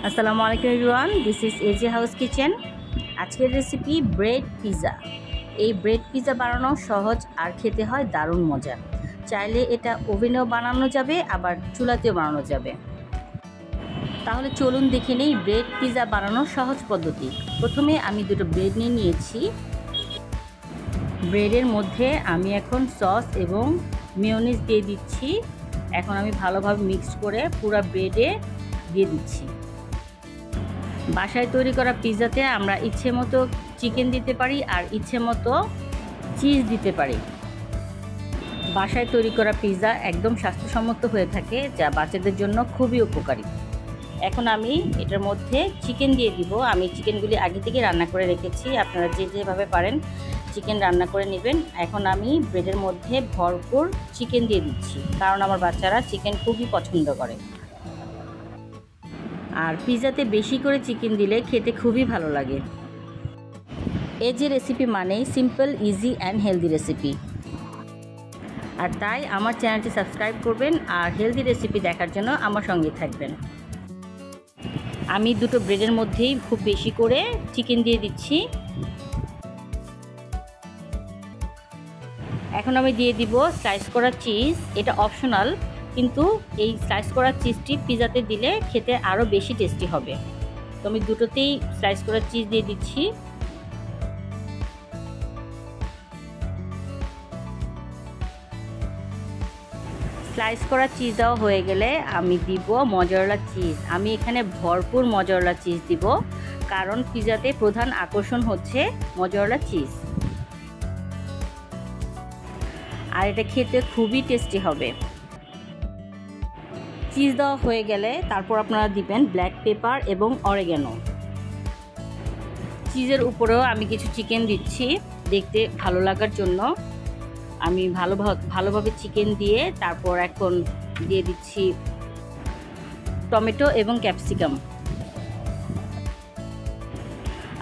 আসসালামু আলাইকুম everyone, this is AJ house kitchen. আজকের রেসিপি ব্রেড পিৎজা। এই ব্রেড পিৎজা বানানো সহজ আর খেতে হয় দারুণ মজা। চাইলে এটা ওভেনেও বানানো যাবে, আবার চুলাতেও বানানো যাবে। তাহলে চলুন দেখে নেই ব্রেড পিৎজা বানানোর সহজ পদ্ধতি। প্রথমে আমি দুটো ব্রেড নিয়ে নিয়েছি। ব্রেডের মধ্যে আমি এখন সস এবং মেয়োনিজ দিয়ে দিচ্ছি। এখন আমি ভালোভাবে মিক্সড করে পুরো ব্রেডে দিয়ে দিচ্ছি। বাসায় তৈরি করা পিৎজাতে আমরা ইচ্ছে মতো চিকেন দিতে পারি আর ইচ্ছে মতো চিজ দিতে পারি। বাসায় তৈরি করা পিৎজা একদম স্বাস্থ্যসম্মত হয়ে থাকে, যা বাচ্চাদের জন্য খুবই উপকারী। এখন আমি এটার মধ্যে চিকেন দিয়ে দিব। আমি চিকেনগুলি আগে থেকে রান্না করে রেখেছি, আপনারা যে যেভাবে পারেন চিকেন রান্না করে নেবেন। এখন আমি ব্রেডের মধ্যে ভরপুর চিকেন দিয়ে দিচ্ছি, কারণ আমার বাচ্চারা চিকেন খুবই পছন্দ করে। আর পিৎজাতে বেশি করে চিকেন দিলে খেতে খুবই ভালো লাগে। এই যে রেসিপি মানেই simple, easy and healthy recipe. আর তাই আমার চ্যানেলটি সাবস্ক্রাইব করবেন আর হেলদি রেসিপি দেখার জন্য আমার সঙ্গে থাকবেন। আমি দুটো ব্রেডের মধ্যেই খুব বেশি করে চিকেন দিয়ে দিচ্ছি। এখন আমি দিয়ে দিব স্লাইস করা চিজ। এটা অপশনাল, কিন্তু এই স্লাইস করা চিজটি পিৎজাতে দিলে খেতে আরও বেশি টেস্টি হবে। তো আমি দুটোতেই স্লাইস করা চিজ দিয়ে দিচ্ছি। স্লাইস করা চিজ দেওয়া হয়ে গেলে আমি দিব মজারেলা চিজ। আমি এখানে ভরপুর মজারেলা চিজ দিব, কারণ পিৎজাতে প্রধান আকর্ষণ হচ্ছে মজারেলা চিজ। আর এটা খেতে খুবই টেস্টি হবে। চিজ দেওয়া হয়ে গেলে তারপর আপনারা দিবেন ব্ল্যাক পেপার এবং অরিগ্যানো। চিজের উপরেও আমি কিছু চিকেন দিচ্ছি দেখতে ভালো লাগার জন্য। আমি ভালোভাবে চিকেন দিয়ে তারপর এখন দিয়ে দিচ্ছি টমেটো এবং ক্যাপসিকাম।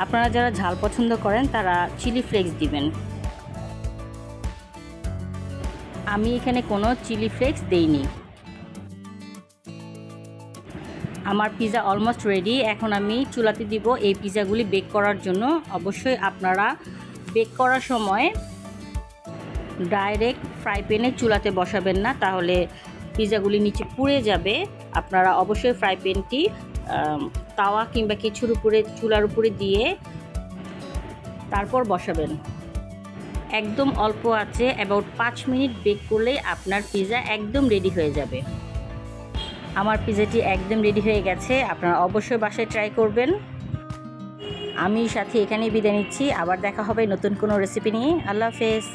আপনারা যারা ঝাল পছন্দ করেন তারা চিলি ফ্লেক্স দিবেন। আমি এখানে কোনো চিলি ফ্লেক্স দেইনি। আমার পিৎজা অলমোস্ট রেডি। এখন আমি চুলাতে দিব এই পিৎজাগুলি বেক করার জন্য। অবশ্যই আপনারা বেক করার সময় ডাইরেক্ট ফ্রাই প্যানে চুলাতে বসাবেন না, তাহলে পিৎজাগুলি নিচে পুড়ে যাবে। আপনারা অবশ্যই ফ্রাই প্যানটি তাওয়া কিংবা কিছুর উপরে, চুলার উপরে দিয়ে তারপর বসাবেন। একদম অল্প আছে, অ্যাবাউট 5 মিনিট বেক করলেই আপনার পিৎজা একদম রেডি হয়ে যাবে। আমার পিৎজাটি একদম রেডি হয়ে গেছে। আপনারা অবশ্যই বাসায় ট্রাই করবেন। আমি সাথে এখানেই বিদায় নিচ্ছি। আবার দেখা হবে নতুন কোনো রেসিপি নিয়ে। আল্লাহ হাফেজ।